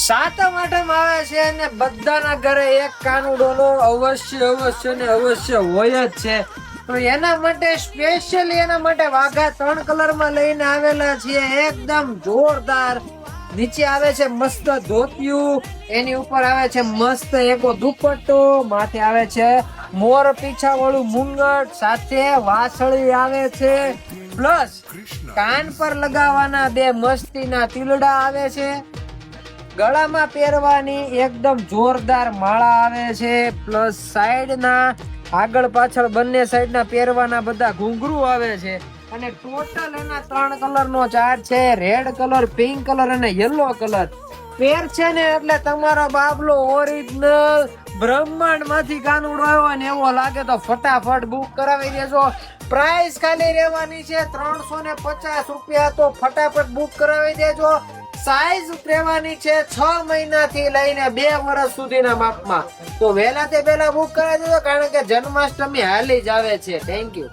સાતમ આઠમ આવે છે અને બધાના ઘરે એક કાનુડોનો અવશ્ય ને અવશ્ય હોય જ છે. તો એના માટે સ્પેશિયલી એના માટે વાઘા 3 કલરમાં લઈને આવેલા છીએ. એકદમ જોરદાર. નીચે આવે છે મસ્ત ધોતિયું, એની ઉપર આવે છે મસ્ત એકો દુપટ્ટો, માથે આવે છે મોર પીછા વાળું મુંગટ, સાથે વાસળી આવે છે, પ્લસ કાન પર લગાવવાના 2 મસ્તીના તીલડા આવે છે, ગળામાં પહેરવાની એકદમ જોરદાર માળા આવે છે, પ્લસ સાઈડના આગળ પાછળ બંને સાઈડના પહેરવાના બધા ઘૂંઘરું આવે છે. અને ટોટલ એના 3 કલરનો ચાર્ટ છે, રેડ કલર, પિંક કલર અને યલો કલર. પેર છે ને એટલે તમારો બાબલો ઓરિજિનલ બ્રહ્માંડ માંથી કાનુડો આવ્યો ને એવો લાગે તો ફટાફટ બુક કરાવી દેજો. પ્રાઇસ ખાલી રહેવાની છે 350 રૂપિયા. તો ફટાફટ બુક કરાવી દેજો. સાઈઝ રહેવાની છે 6 મહિનાથી લઈને 2 વર્ષ સુધીના માપમાં. તો વહેલા તે પહેલા બુક કરાવી દેજો, કારણ કે જન્માષ્ટમી હાલી જ આવે છે. Thank you.